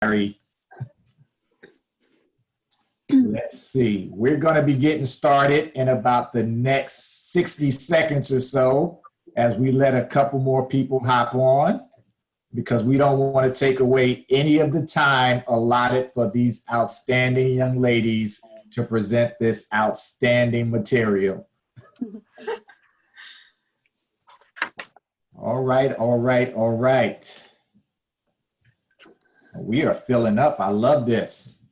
Larry. Let's see. We're going to be getting started in about the next 60 seconds or so as we let a couple more people hop on, because we don't want to take away any of the time allotted for these outstanding young ladies to present this outstanding material. All right, all right, all right. We are filling up. I love this.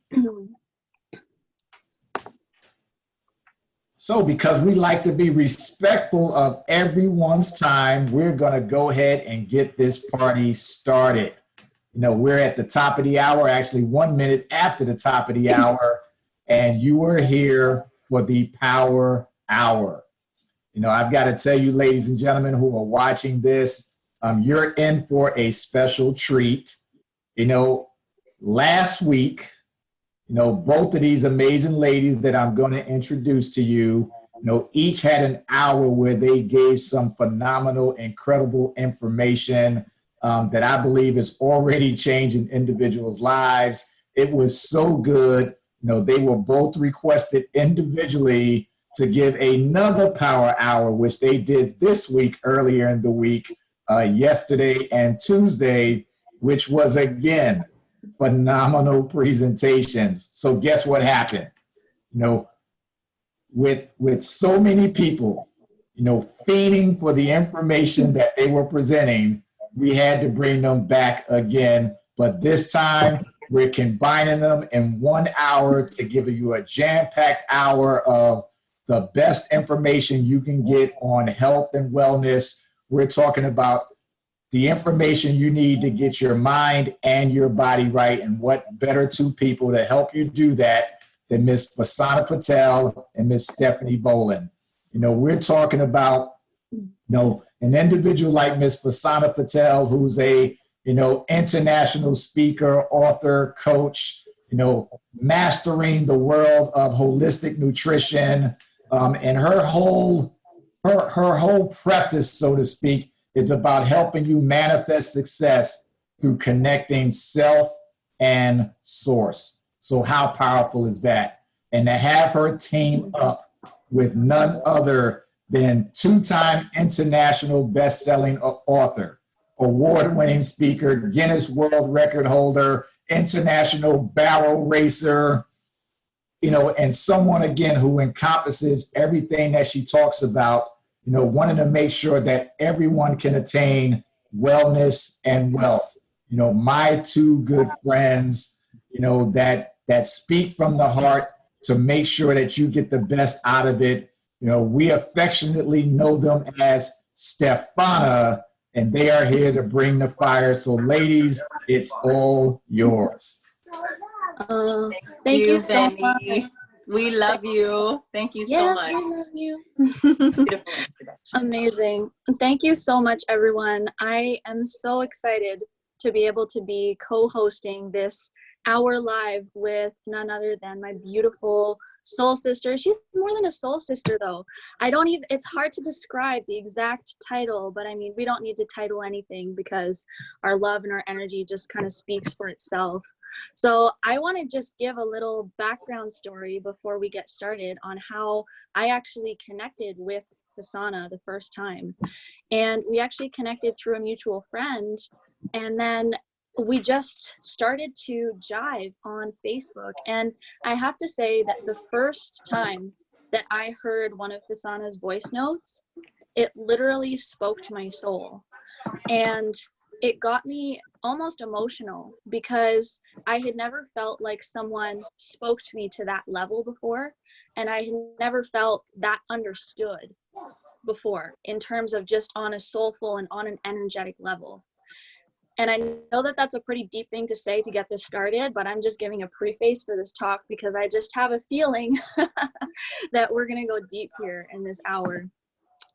So because we like to be respectful of everyone's time, we're going to go ahead and get this party started. You know, we're at the top of the hour, actually 1 minute after the top of the hour, and you are here for the Power Hour. You know, I've got to tell you, ladies and gentlemen who are watching this, you're in for a special treat. You know, last week, you know, both of these amazing ladies that I'm going to introduce to you, you know, each had an hour where they gave some phenomenal, incredible information that I believe is already changing individuals' lives. It was so good. You know, they were both requested individually to give another Power Hour, which they did this week, earlier in the week, yesterday and Tuesday, which was, again, phenomenal presentations. So guess what happened? You know, with so many people, you know, fiending for the information that they were presenting, we had to bring them back again. But this time, we're combining them in 1 hour to give you a jam-packed hour of the best information you can get on health and wellness. We're talking about the information you need to get your mind and your body right, and what better two people to help you do that than Miss Fasana Patel and Miss Stephanie Boland. You know, we're talking about, you know, an individual like Miss Fasana Patel, who's a, you know, international speaker, author, coach, you know, mastering the world of holistic nutrition, and her whole preface, so to speak, is about helping you manifest success through connecting self and source. So how powerful is that? And to have her team up with none other than two-time international best-selling author, award-winning speaker, Guinness World Record holder, international barrel racer, you know, and someone, again, who encompasses everything that she talks about, you know, wanting to make sure that everyone can attain wellness and wealth. You know, my two good friends, you know, that speak from the heart to make sure that you get the best out of it. You know, we affectionately know them as Stefana, and they are here to bring the fire. So, ladies, it's all yours. Thank you so much. We love you. Thank you so much. Yes, we love you. Amazing. Thank you so much, everyone. I am so excited to be able to be co-hosting this hour live with none other than my beautiful soul sister. She's more than a soul sister, though. It's hard to describe the exact title, but I mean, we don't need to title anything because our love and our energy just kind of speaks for itself. So I want to just give a little background story before we get started on how I actually connected with Fasana the first time. And we actually connected through a mutual friend, and then we just started to jive on Facebook. And I have to say that the first time that I heard one of Fasana's voice notes, it literally spoke to my soul. And it got me almost emotional because I had never felt like someone spoke to me to that level before. And I had never felt that understood before in terms of just on a soulful and on an energetic level. And I know that that's a pretty deep thing to say to get this started, but I'm just giving a preface for this talk because I just have a feeling that we're going to go deep here in this hour.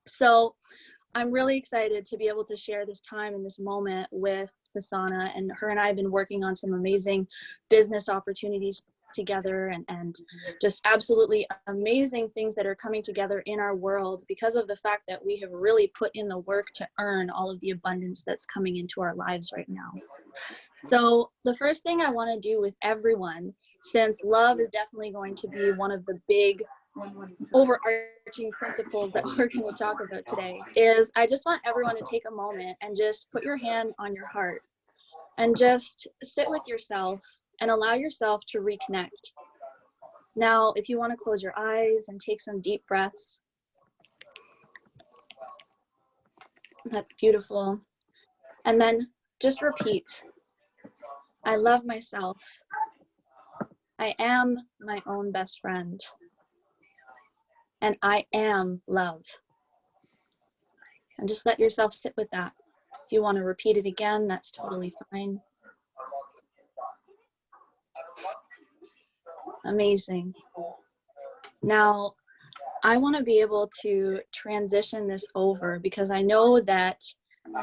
So I'm really excited to be able to share this time and this moment with Fasana, and her and I have been working on some amazing business opportunities together, and just absolutely amazing things that are coming together in our world because of the fact that we have really put in the work to earn all of the abundance that's coming into our lives right now. So the first thing I want to do with everyone, since love is definitely going to be one of the big overarching principles that we're going to talk about today, is I just want everyone to take a moment and just put your hand on your heart and just sit with yourself and allow yourself to reconnect. Now, if you want to close your eyes and take some deep breaths, that's beautiful. And then just repeat, I love myself. I am my own best friend. And I am love. And just let yourself sit with that. If you want to repeat it again, that's totally fine. Amazing. Now, I want to be able to transition this over because I know that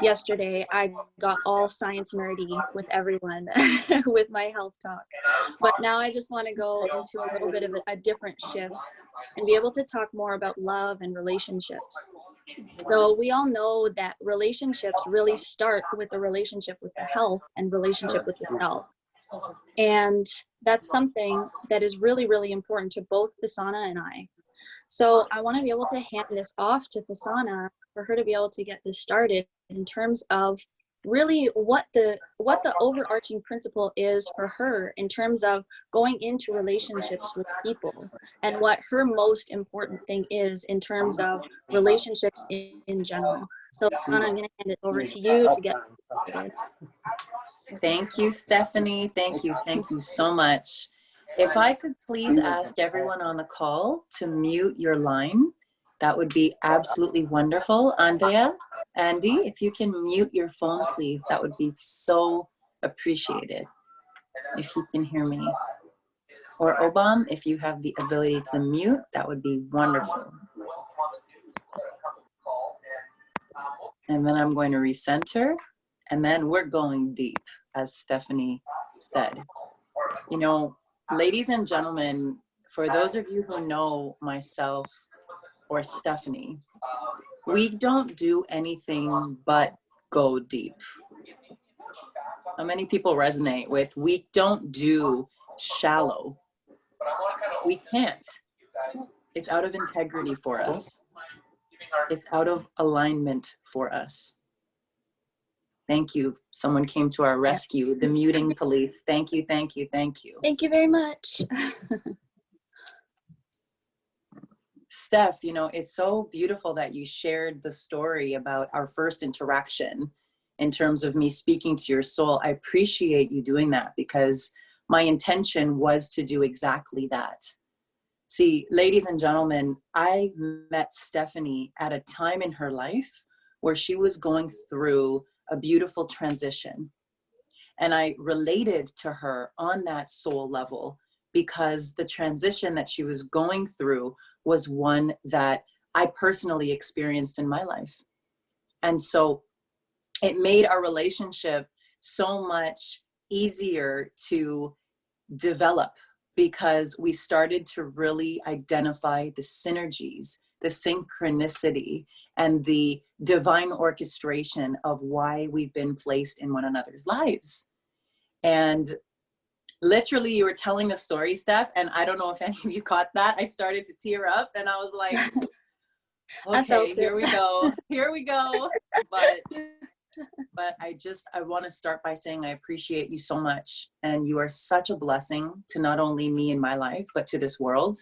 yesterday I got all science nerdy with everyone with my health talk. But now I just want to go into a little bit of a different shift and be able to talk more about love and relationships. So we all know that relationships really start with the relationship with the health and relationship with the self. And that's something that is really, really important to both Fasana and I. So I want to be able to hand this off to Fasana for her to be able to get this started in terms of really what the overarching principle is for her in terms of going into relationships with people and what her most important thing is in terms of relationships in general. So Fasana, I'm going to hand it over to you to get started. Thank you, Stephanie. Thank you so much. If I could please ask everyone on the call to mute your line, that would be absolutely wonderful. Andrea, Andy, if you can mute your phone, please, that would be so appreciated. If you can hear me. Or Obam, if you have the ability to mute, that would be wonderful. And then I'm going to recenter, and then we're going deep, as Stephanie said. You know, ladies and gentlemen, for those of you who know myself or Stephanie, we don't do anything but go deep. How many people resonate with, we don't do shallow? We can't. It's out of integrity for us. It's out of alignment for us. Thank you. Someone came to our rescue, the muting police. Thank you, thank you, thank you. Thank you very much. Steph, you know, it's so beautiful that you shared the story about our first interaction in terms of me speaking to your soul. I appreciate you doing that because my intention was to do exactly that. See, ladies and gentlemen, I met Stephanie at a time in her life where she was going through a beautiful transition. And I related to her on that soul level because the transition that she was going through was one that I personally experienced in my life. And so it made our relationship so much easier to develop because we started to really identify the synergies, the synchronicity, and the divine orchestration of why we've been placed in one another's lives. And literally, you were telling the story, Steph, and I don't know if any of you caught that. I started to tear up and I was like, okay, here we go. Here we go. But I want to start by saying I appreciate you so much. And you are such a blessing to not only me in my life, but to this world,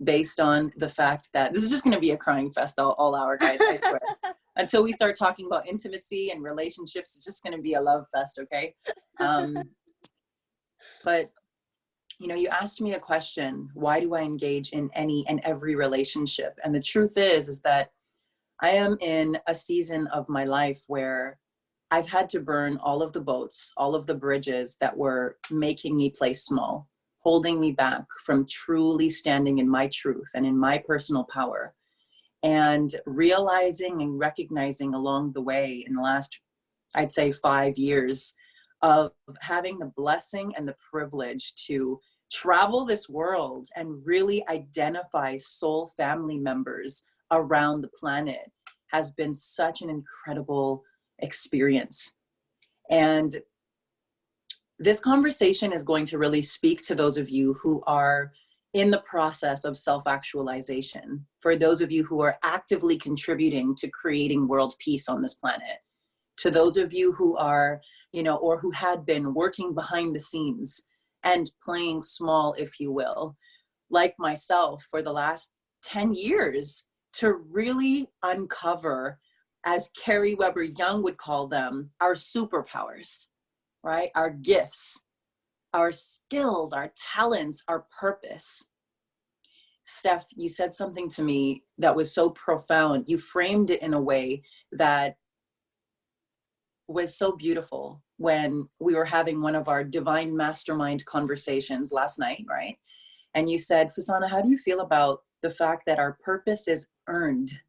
based on the fact that this is just going to be a crying fest all hour, guys, I swear. Until we start talking about intimacy and relationships, it's just going to be a love fest, okay? But, you know, you asked me a question, why do I engage in any and every relationship? And the truth is that I am in a season of my life where I've had to burn all of the boats, all of the bridges that were making me play small, holding me back from truly standing in my truth and in my personal power. And realizing and recognizing along the way in the last, I'd say 5 years, of having the blessing and the privilege to travel this world and really identify soul family members around the planet has been such an incredible experience. And This conversation is going to really speak to those of you who are in the process of self-actualization, for those of you who are actively contributing to creating world peace on this planet, to those of you who are, or who had been working behind the scenes and playing small, if you will, like myself for the last 10 years, to really uncover, as Carrie Weber Young would call them, our superpowers, right? Our gifts, our skills, our talents, our purpose. Steph, you said something to me that was so profound. You framed it in a way that was so beautiful when we were having one of our divine mastermind conversations last night, right? And you said, Fasana, how do you feel about the fact that our purpose is earned?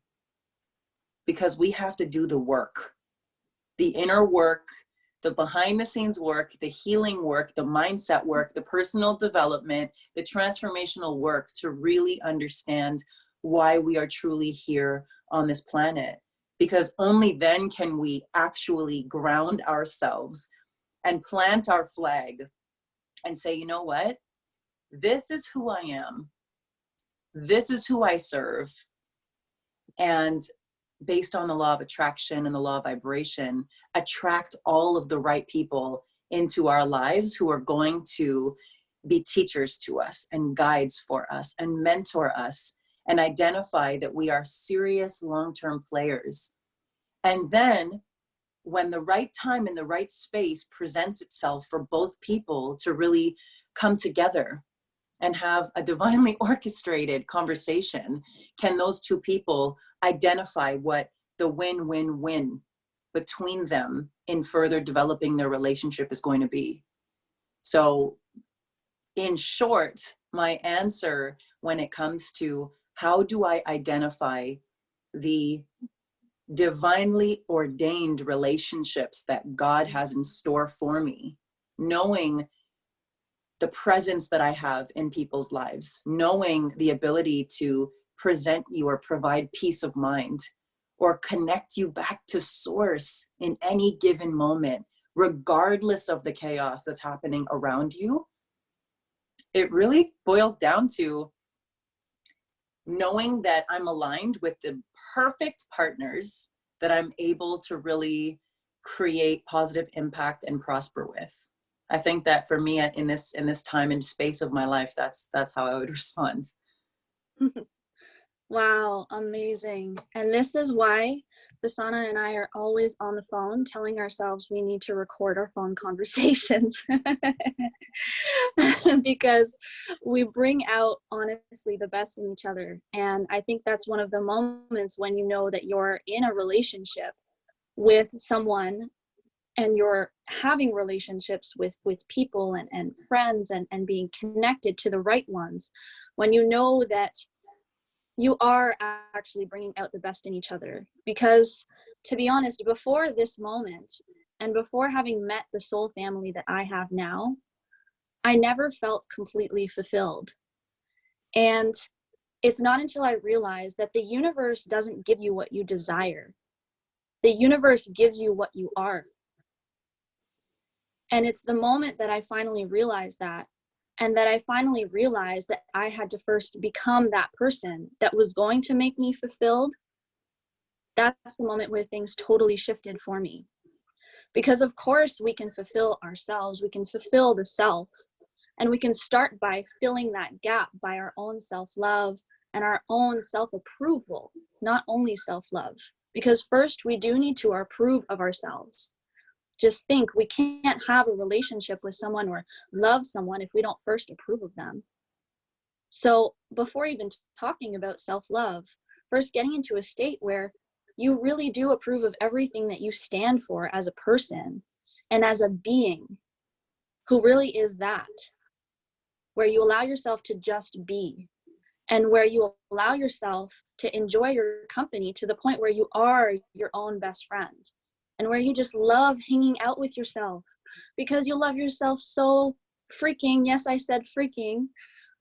Because we have to do the work, the inner work, the behind the scenes work, the healing work, the mindset work, the personal development, the transformational work to really understand why we are truly here on this planet. Because only then can we actually ground ourselves and plant our flag and say, you know what? This is who I am. This is who I serve. And based on the law of attraction and the law of vibration, attract all of the right people into our lives who are going to be teachers to us and guides for us and mentor us and identify that we are serious long-term players. And then when the right time and the right space presents itself for both people to really come together and have a divinely orchestrated conversation, can those two people identify what the win-win-win between them in further developing their relationship is going to be? So in short, my answer when it comes to how do I identify the divinely ordained relationships that God has in store for me, knowing the presence that I have in people's lives, knowing the ability to present you or provide peace of mind or connect you back to source in any given moment, regardless of the chaos that's happening around you. It really boils down to knowing that I'm aligned with the perfect partners that I'm able to really create positive impact and prosper with. I think that for me in this time and space of my life, that's how I would respond. Wow, amazing. And this is why Fasana and I are always on the phone telling ourselves we need to record our phone conversations because we bring out honestly the best in each other. And I think that's one of the moments when you know that you're in a relationship with someone and you're having relationships with people and friends and being connected to the right ones, when you know that you are actually bringing out the best in each other. Because to be honest, before this moment and before having met the soul family that I have now, I never felt completely fulfilled. And it's not until I realized that the universe doesn't give you what you desire. The universe gives you what you are. And it's the moment that I finally realized that, and that I finally realized that I had to first become that person that was going to make me fulfilled. That's the moment where things totally shifted for me. Because of course we can fulfill ourselves, we can fulfill the self, and we can start by filling that gap by our own self-love and our own self-approval, not only self-love. Because first we do need to approve of ourselves. Just think, we can't have a relationship with someone or love someone if we don't first approve of them. So before even talking about self-love, first getting into a state where you really do approve of everything that you stand for as a person and as a being who really is that, where you allow yourself to just be, and where you allow yourself to enjoy your company to the point where you are your own best friend, and where you just love hanging out with yourself because you love yourself so freaking, yes, I said freaking,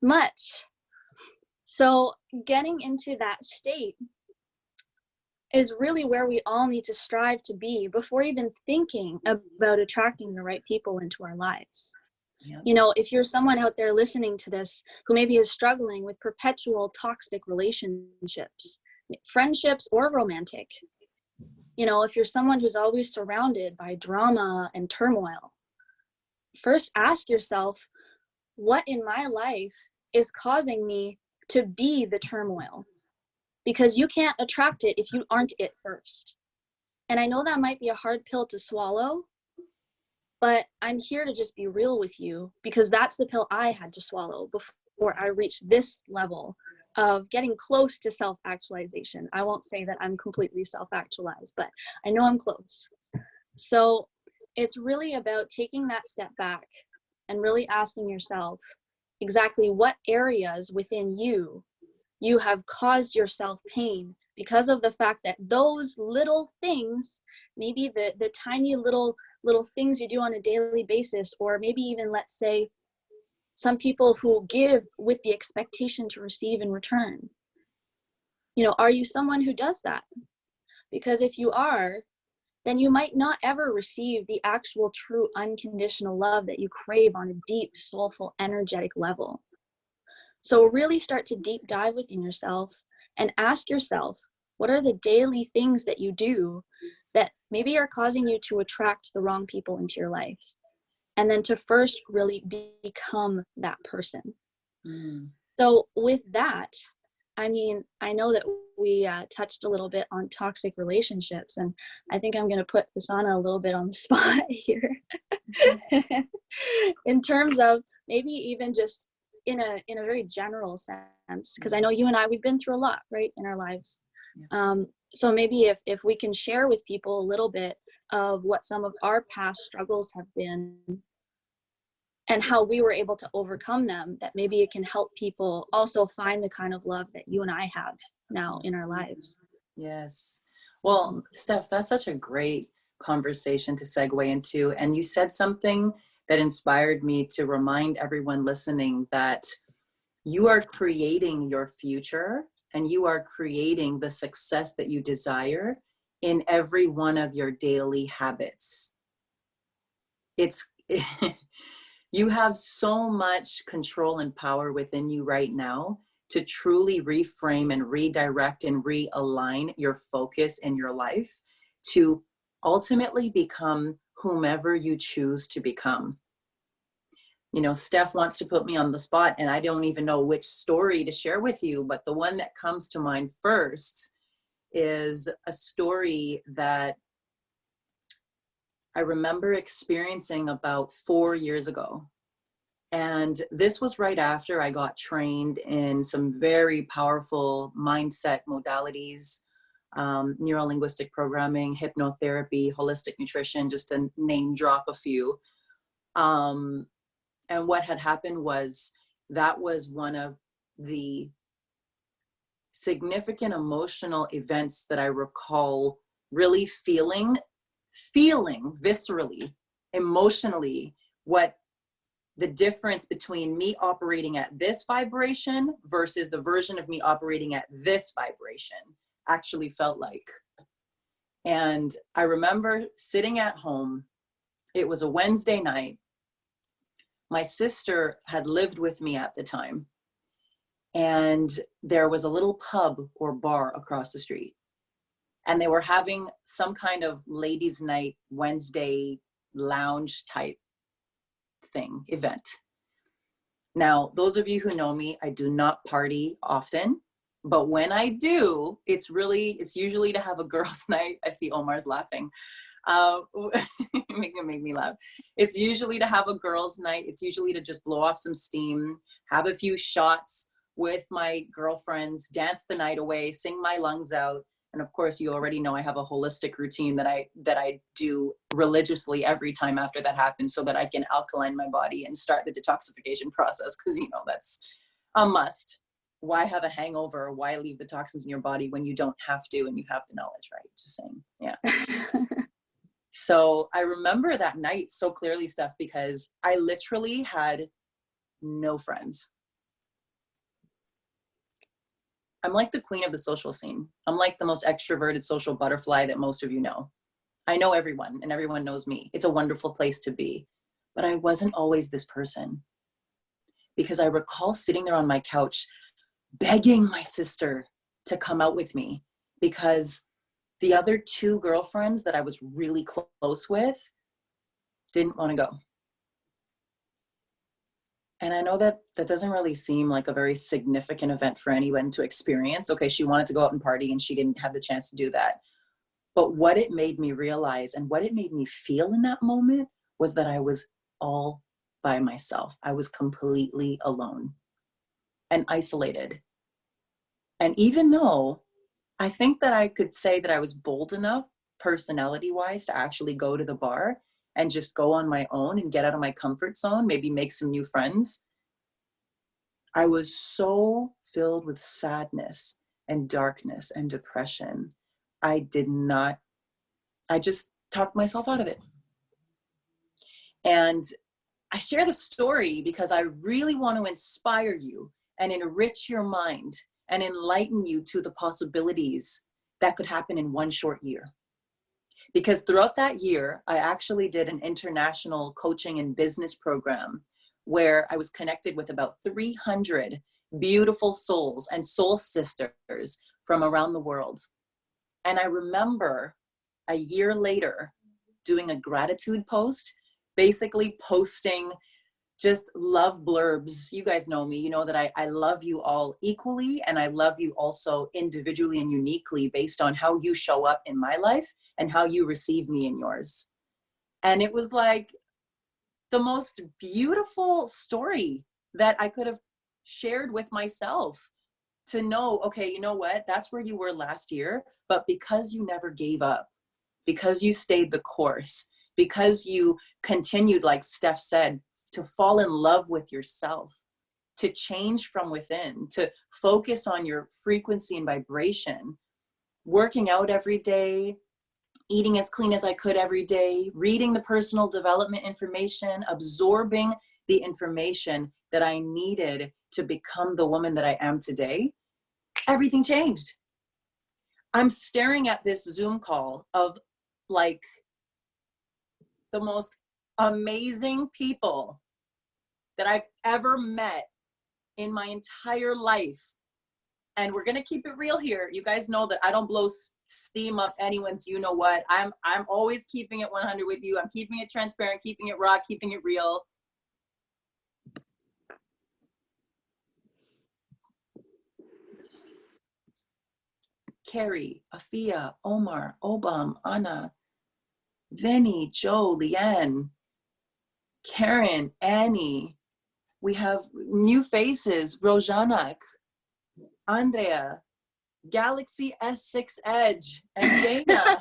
much. So getting into that state is really where we all need to strive to be before even thinking about attracting the right people into our lives. Yeah. You know, if you're someone out there listening to this who maybe is struggling with perpetual toxic relationships, friendships or romantic, you know, if you're someone who's always surrounded by drama and turmoil, first ask yourself, what in my life is causing me to be the turmoil? Because you can't attract it if you aren't it first. And I know that might be a hard pill to swallow, but I'm here to just be real with you, because that's the pill I had to swallow before I reached this level of getting close to self-actualization. I won't say that I'm completely self-actualized, but I know I'm close. So it's really about taking that step back and really asking yourself exactly what areas within you have caused yourself pain because of the fact that those little things, maybe the tiny little things you do on a daily basis, or maybe even, let's say, some people who give with the expectation to receive in return. You know, are you someone who does that? Because if you are, then you might not ever receive the actual true unconditional love that you crave on a deep, soulful, energetic level. So really start to deep dive within yourself and ask yourself, what are the daily things that you do that maybe are causing you to attract the wrong people into your life? And then to first really become that person. So with that, I mean, I know that we touched a little bit on toxic relationships, and I think I'm going to put Fasana a little bit on the spot here in terms of maybe even just in a very general sense, because I know you and I, we've been through a lot, right, in our lives. So maybe if we can share with people a little bit of what some of our past struggles have been and how we were able to overcome them, that maybe it can help people also find the kind of love that you and I have now in our lives. Yes. Well, Steph, that's such a great conversation to segue into. And you said something that inspired me to remind everyone listening that you are creating your future and you are creating the success that you desire in every one of your daily habits. It's you have so much control and power within you right now to truly reframe and redirect and realign your focus in your life to ultimately become whomever you choose to become. You know, Steph wants to put me on the spot and I don't even know which story to share with you, but the one that comes to mind first is a story that I remember experiencing about 4 years ago. And this was right after I got trained in some very powerful mindset modalities, neuro-linguistic programming, hypnotherapy, holistic nutrition, just to name drop a few. And what had happened was that was one of the significant emotional events that I recall really feeling viscerally, emotionally, what the difference between me operating at this vibration versus the version of me operating at this vibration actually felt like. And I remember sitting at home. It was a Wednesday night. My sister had lived with me at the time. And there was a little pub or bar across the street. And they were having some kind of ladies' night Wednesday lounge type thing, event. Now, those of you who know me, I do not party often, but when I do, it's usually to have a girls' night. I see Omar's laughing. Make me laugh. It's usually to have a girls' night. It's usually to just blow off some steam, have a few shots with my girlfriends, dance the night away, sing my lungs out. And of course, you already know I have a holistic routine that I do religiously every time after that happens, so that I can alkaline my body and start the detoxification process, because you know that's a must. Why have a hangover? Why leave the toxins in your body when you don't have to and you have the knowledge, right? Just saying. Yeah. So I remember that night so clearly, Steph, because I literally had no friends. I'm like the queen of the social scene. I'm like the most extroverted social butterfly that most of you know. I know everyone and everyone knows me. It's a wonderful place to be. But I wasn't always this person, because I recall sitting there on my couch begging my sister to come out with me, because the other two girlfriends that I was really close with didn't want to go. And I know that that doesn't really seem like a very significant event for anyone to experience. Okay, she wanted to go out and party and she didn't have the chance to do that. But what it made me realize and what it made me feel in that moment was that I was all by myself. I was completely alone and isolated. And even though I think that I could say that I was bold enough, personality-wise, to actually go to the bar and just go on my own and get out of my comfort zone, maybe make some new friends, I was so filled with sadness and darkness and depression. I just talked myself out of it. And I share the story because I really want to inspire you and enrich your mind and enlighten you to the possibilities that could happen in one short year. Because throughout that year, I actually did an international coaching and business program where I was connected with about 300 beautiful souls and soul sisters from around the world. And I remember a year later doing a gratitude post, basically posting just love blurbs. You guys know me, you know that I love you all equally, and I love you also individually and uniquely based on how you show up in my life and how you receive me in yours. And it was like the most beautiful story that I could have shared with myself, to know, okay, you know what, that's where you were last year, but because you never gave up, because you stayed the course, because you continued, like Steph said, to fall in love with yourself, to change from within, to focus on your frequency and vibration, working out every day, eating as clean as I could every day, reading the personal development information, absorbing the information that I needed to become the woman that I am today, everything changed. I'm staring at this Zoom call of like the most amazing people that I've ever met in my entire life. And we're gonna keep it real here. You guys know that I don't blow steam up anyone's, you know what. I'm always keeping it 100 with you. I'm keeping it transparent, keeping it raw, keeping it real. Carrie, Afia, Omar, Obam, Anna, Vinny, Joe, Leanne, Karen, Annie. We have new faces, Rojanak, Andrea, Galaxy S6 Edge, and Dana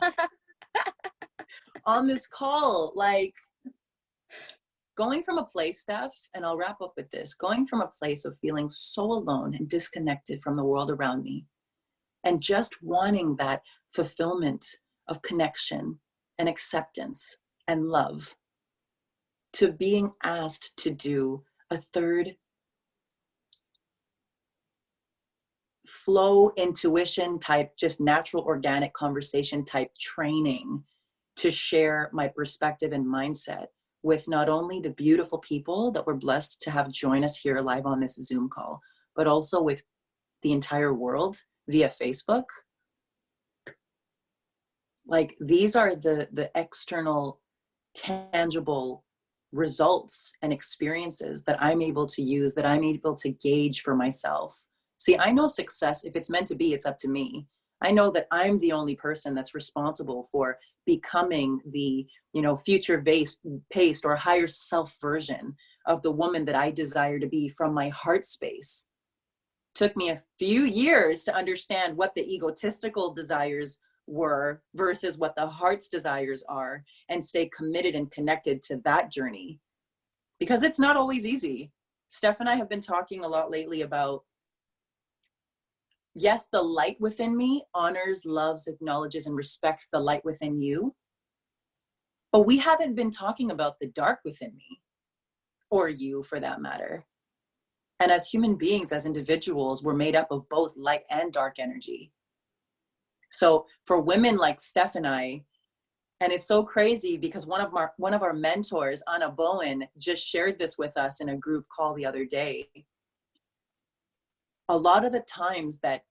on this call. Like, going from a place, Steph, and I'll wrap up with this, going from a place of feeling so alone and disconnected from the world around me, and just wanting that fulfillment of connection and acceptance and love, to being asked to do a third flow intuition type, just natural organic conversation type training to share my perspective and mindset with not only the beautiful people that we're blessed to have join us here live on this Zoom call, but also with the entire world via Facebook. Like, these are the external tangible results and experiences that I'm able to use, that I'm able to gauge for myself. See, I know success, if it's meant to be, it's up to me. I know that I'm the only person that's responsible for becoming the, you know, future paced or higher self version of the woman that I desire to be from my heart space. Took me a few years to understand what the egotistical desires were versus what the heart's desires are, and stay committed and connected to that journey, because it's not always easy. Steph and I have been talking a lot lately about, yes, the light within me honors, loves, acknowledges, and respects the light within you, but we haven't been talking about the dark within me, or you for that matter. And as human beings, as individuals, we're made up of both light and dark energy. So for women like Steph and I, and it's so crazy because one of our mentors, Anna Bowen, just shared this with us in a group call the other day. A lot of the times that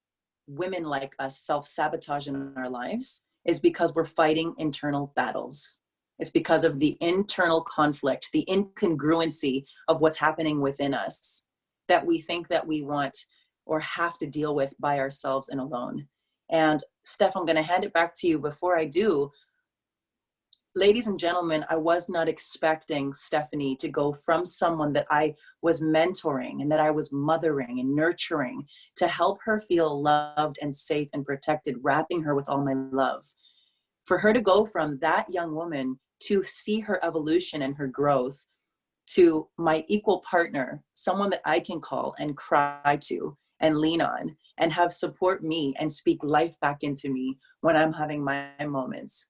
women like us self-sabotage in our lives is because we're fighting internal battles. It's because of the internal conflict, the incongruency of what's happening within us that we think that we want or have to deal with by ourselves and alone. And Steph, I'm going to hand it back to you. Before I do, ladies and gentlemen, I was not expecting Stephanie to go from someone that I was mentoring and that I was mothering and nurturing to help her feel loved and safe and protected, wrapping her with all my love. For her to go from that young woman to see her evolution and her growth to my equal partner, someone that I can call and cry to and lean on and have support me and speak life back into me when I'm having my moments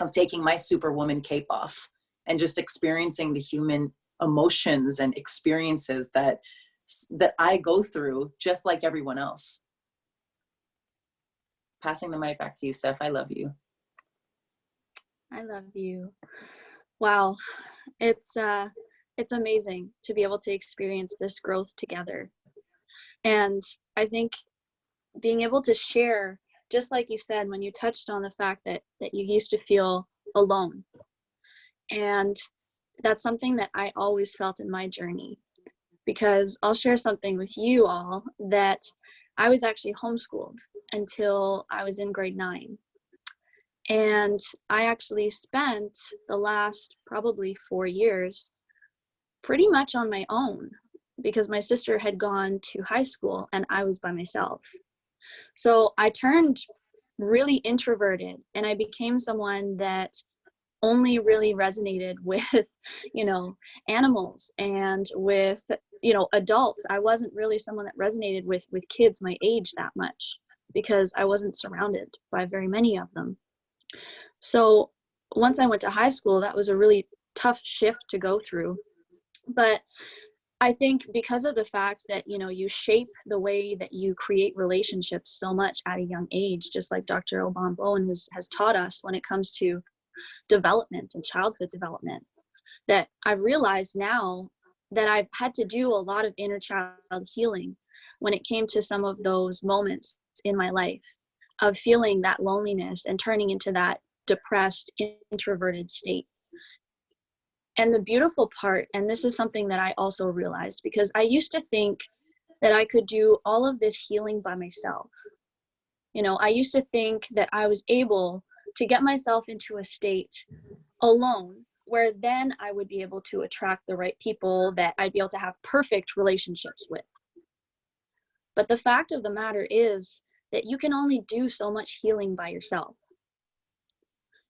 of taking my superwoman cape off and just experiencing the human emotions and experiences that I go through just like everyone else. Passing the mic back to you, Steph. I love you. I love you. Wow. It's amazing to be able to experience this growth together. And I think being able to share, just like you said, when you touched on the fact that you used to feel alone. And that's something that I always felt in my journey, because I'll share something with you all that I was actually homeschooled until I was in grade 9. And I actually spent the last probably 4 years pretty much on my own, because my sister had gone to high school and I was by myself. So I turned really introverted and I became someone that only really resonated with, animals and with, adults. I wasn't really someone that resonated with kids my age that much because I wasn't surrounded by very many of them. So once I went to high school, that was a really tough shift to go through. But I think because of the fact that, you shape the way that you create relationships so much at a young age, just like Dr. Boland has taught us when it comes to development and childhood development, that I've realized now that I've had to do a lot of inner child healing when it came to some of those moments in my life of feeling that loneliness and turning into that depressed, introverted state. And the beautiful part, and this is something that I also realized, because I used to think that I could do all of this healing by myself. I used to think that I was able to get myself into a state alone, where then I would be able to attract the right people that I'd be able to have perfect relationships with. But the fact of the matter is that you can only do so much healing by yourself.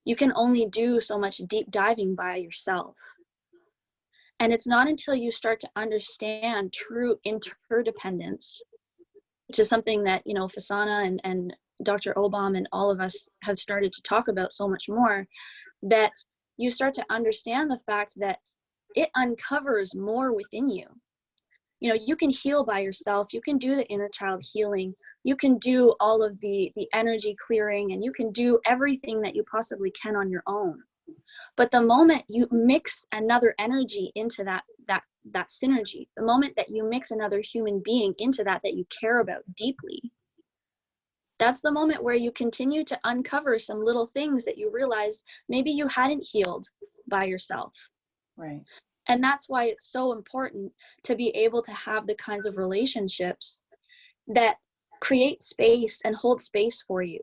You can only do so much deep diving by yourself. And it's not until you start to understand true interdependence, which is something that, Fasana and Dr. Obam and all of us have started to talk about so much more, that you start to understand the fact that it uncovers more within you. You can heal by yourself. You can do the inner child healing. You can do all of the energy clearing, and you can do everything that you possibly can on your own. But the moment you mix another energy into that synergy, the moment that you mix another human being into that you care about deeply, that's the moment where you continue to uncover some little things that you realize maybe you hadn't healed by yourself. Right. And that's why it's so important to be able to have the kinds of relationships that create space and hold space for you,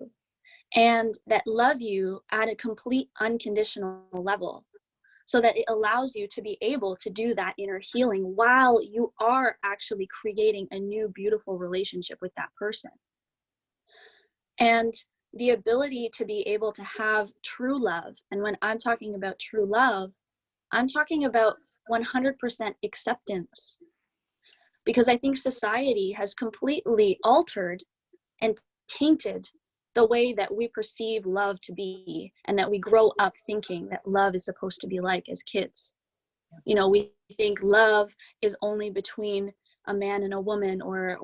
and that love you at a complete unconditional level, so that it allows you to be able to do that inner healing while you are actually creating a new beautiful relationship with that person. And the ability to be able to have true love, and when I'm talking about true love, I'm talking about 100% acceptance, because I think society has completely altered and tainted the way that we perceive love to be, and that we grow up thinking that love is supposed to be like as kids. We think love is only between a man and a woman, or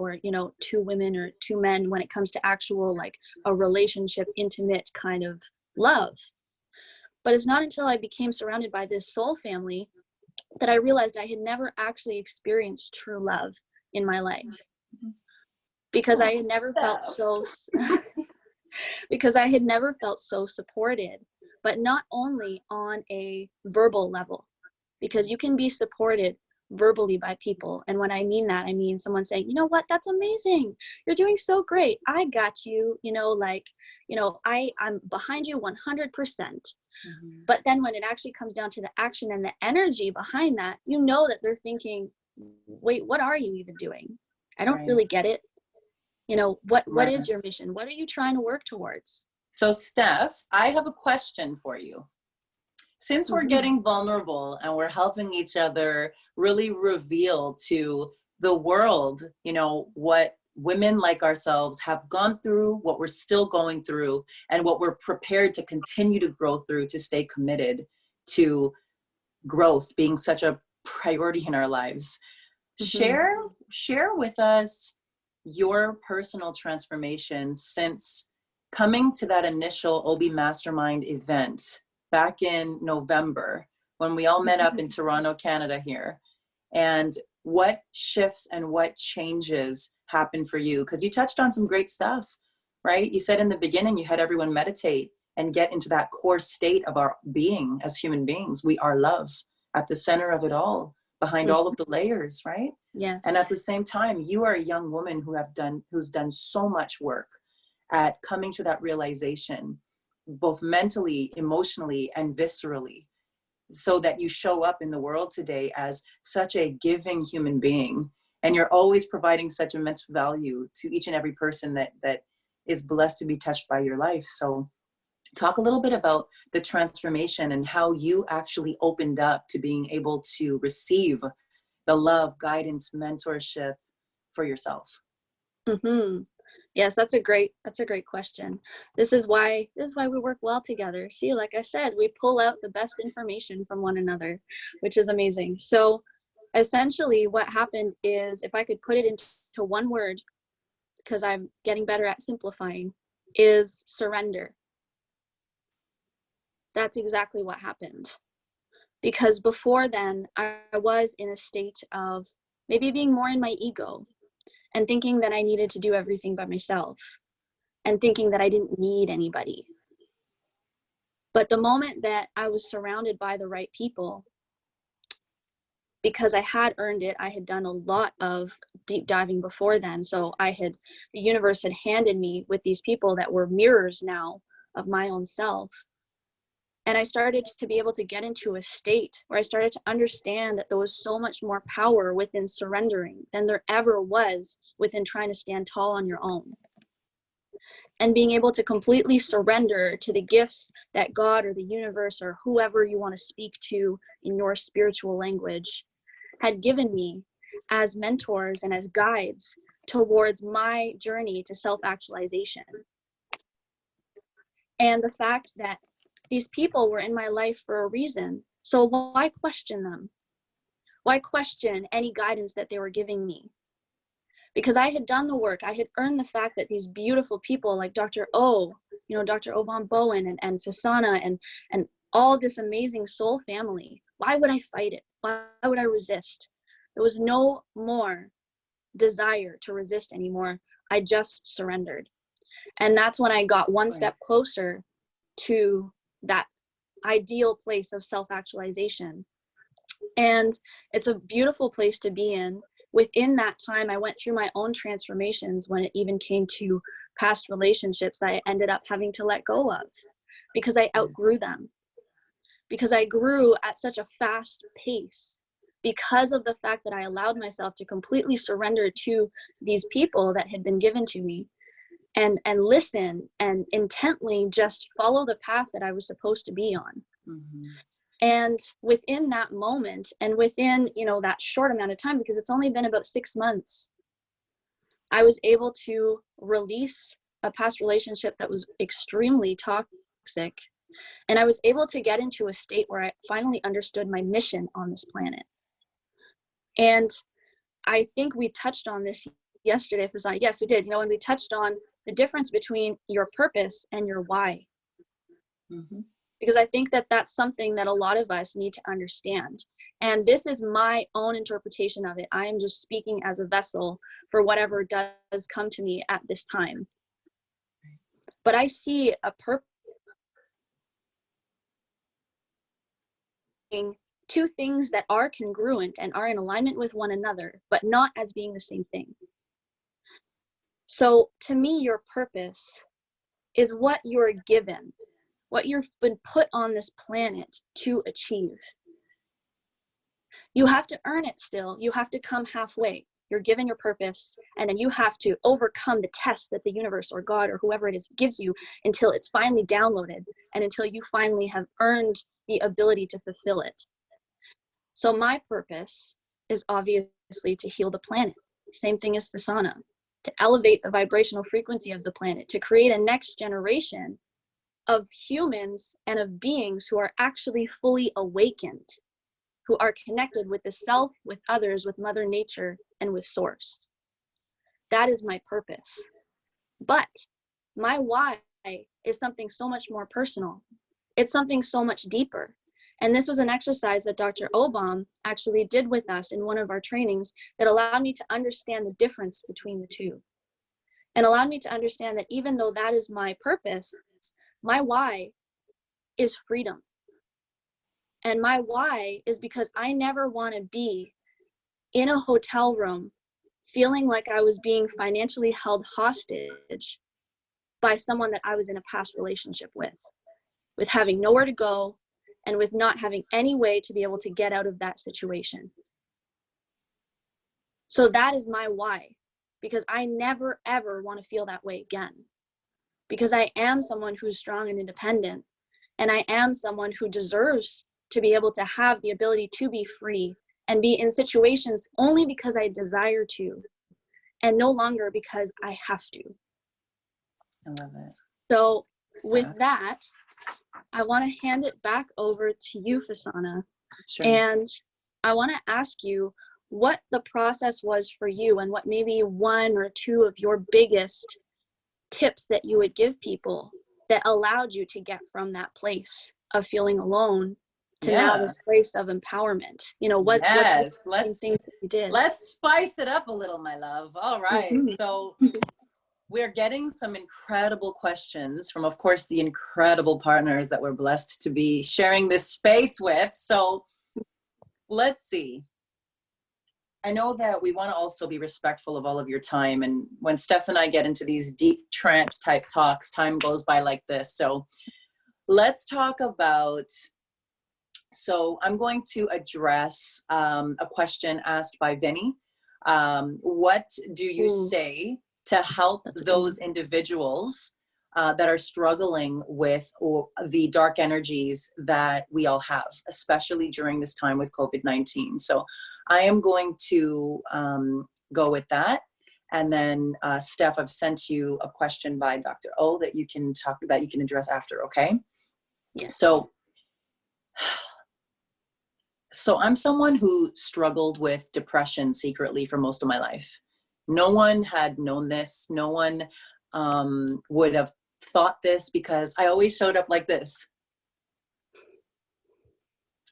two women or two men, when it comes to actual like a relationship, intimate kind of love. But it's not until I became surrounded by this soul family that I realized I had never actually experienced true love in my life, because I had never felt so because I had never felt so supported, but not only on a verbal level, because you can be supported verbally by people. And when I mean that, I mean someone saying, you know what, that's amazing. You're doing so great. I got you, I'm behind you 100%. But then when it actually comes down to the action and the energy behind that, you know that they're thinking, wait, what are you even doing? I don't really get it. What is your mission? What are you trying to work towards? So Steph, I have a question for you. Since we're getting vulnerable and we're helping each other really reveal to the world, what women like ourselves have gone through, what we're still going through, and what we're prepared to continue to grow through, to stay committed to growth being such a priority in our lives. Share with us your personal transformation since coming to that initial OB Mastermind event back in November, when we all met up in Toronto, Canada here, and what shifts and what changes happened for you? Because you touched on some great stuff, right? You said in the beginning, you had everyone meditate and get into that core state of our being as human beings. We are love at the center of it all, behind all of the layers, right? Yes. And at the same time, you are a young woman who's done so much work at coming to that realization, both mentally, emotionally, and viscerally, so that you show up in the world today as such a giving human being. And you're always providing such immense value to each and every person that is blessed to be touched by your life. So talk a little bit about the transformation and how you actually opened up to being able to receive the love, guidance, mentorship for yourself. Yes, that's a great question. This is why we work well together. See, like I said, we pull out the best information from one another, which is amazing. So essentially what happened is, if I could put it into one word, because I'm getting better at simplifying, is surrender. That's exactly what happened. Because before then, I was in a state of maybe being more in my ego, and thinking that I needed to do everything by myself, and thinking that I didn't need anybody. But the moment that I was surrounded by the right people, because I had earned it, I had done a lot of deep diving before then. So the universe had handed me with these people that were mirrors now of my own self. And I started to be able to get into a state where I started to understand that there was so much more power within surrendering than there ever was within trying to stand tall on your own. And being able to completely surrender to the gifts that God or the universe or whoever you want to speak to in your spiritual language had given me as mentors and as guides towards my journey to self-actualization. And the fact that these people were in my life for a reason. So why question them? Why question any guidance that they were giving me? Because I had done the work. I had earned the fact that these beautiful people like Dr. O, Dr. O von Bowen and Fasana and all this amazing soul family. Why would I fight it? Why would I resist? There was no more desire to resist anymore. I just surrendered. And that's when I got one step closer to that ideal place of self-actualization. And it's a beautiful place to be in. Within that time, I went through my own transformations when it even came to past relationships that I ended up having to let go of because I outgrew them. Because I grew at such a fast pace because of the fact that I allowed myself to completely surrender to these people that had been given to me. And listen and intently just follow the path that I was supposed to be on. And within that moment and within, that short amount of time, because it's only been about 6 months, I was able to release a past relationship that was extremely toxic. And I was able to get into a state where I finally understood my mission on this planet. And I think we touched on this yesterday, Fasana. Yes, we did. You know, when we touched on the difference between your purpose and your why. Mm-hmm. Because I think that that's something that a lot of us need to understand. And this is my own interpretation of it. I am just speaking as a vessel for whatever does come to me at this time. But I see a purpose, two things that are congruent and are in alignment with one another, but not as being the same thing. So to me, your purpose is what you're given, what you've been put on this planet to achieve. You have to earn it still. You have to come halfway. You're given your purpose, and then you have to overcome the test that the universe or God or whoever it is gives you until it's finally downloaded and until you finally have earned the ability to fulfill it. So my purpose is obviously to heal the planet. Same thing as Fasana, to elevate the vibrational frequency of the planet, to create a next generation of humans and of beings who are actually fully awakened, who are connected with the self, with others, with Mother Nature, and with Source. That is my purpose. But my why is something so much more personal. It's something so much deeper. And this was an exercise that Dr. Obam actually did with us in one of our trainings that allowed me to understand the difference between the two. And allowed me to understand that even though that is my purpose, my why is freedom. And my why is because I never want to be in a hotel room feeling like I was being financially held hostage by someone that I was in a past relationship with having nowhere to go and with not having any way to be able to get out of that situation. So that is my why, because I never, ever want to feel that way again. Because I am someone who's strong and independent, and I am someone who deserves to be able to have the ability to be free and be in situations only because I desire to, and no longer because I have to. I love it. So with that, I want to hand it back over to you, Fasana. Sure. And I want to ask you what the process was for you and what maybe one or two of your biggest tips that you would give people that allowed you to get from that place of feeling alone to now this place of empowerment. You know, what's things that you did? Let's spice it up a little, my love. All right. Mm-hmm. So we're getting some incredible questions from, of course, the incredible partners that we're blessed to be sharing this space with. So let's see. I know that we want to also be respectful of all of your time. And when Steph and I get into these deep trance type talks, time goes by like this. So let's talk about, so I'm going to address a question asked by Vinny. What do you say to help those individuals that are struggling with the dark energies that we all have, especially during this time with COVID-19? So I am going to go with that. And then Steph, I've sent you a question by Dr. O that you can address after, okay? Yes. So I'm someone who struggled with depression secretly for most of my life. No one had known this. No one would have thought this, because I always showed up like this.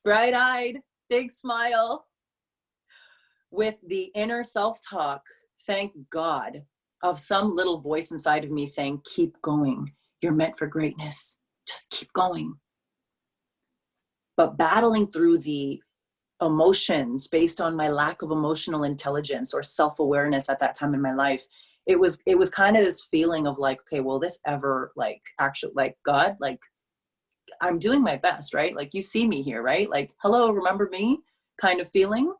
Bright-eyed, big smile, with the inner self-talk, thank God, of some little voice inside of me saying, keep going. You're meant for greatness. Just keep going. But battling through the emotions based on my lack of emotional intelligence or self-awareness at that time in my life, it was kind of this feeling of like, okay, will this ever God, like I'm doing my best, right? Like you see me here, right? Like, hello, remember me kind of feeling.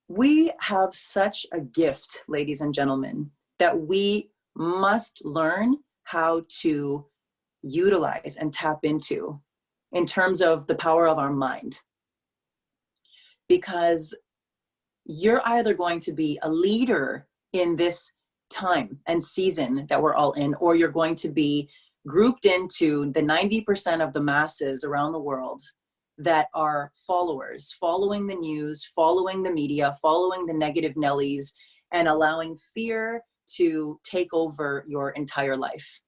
We have such a gift, ladies and gentlemen, that we must learn how to utilize and tap into in terms of the power of our mind. Because you're either going to be a leader in this time and season that we're all in, or you're going to be grouped into the 90% of the masses around the world that are followers, following the news, following the media, following the negative Nellies, and allowing fear to take over your entire life.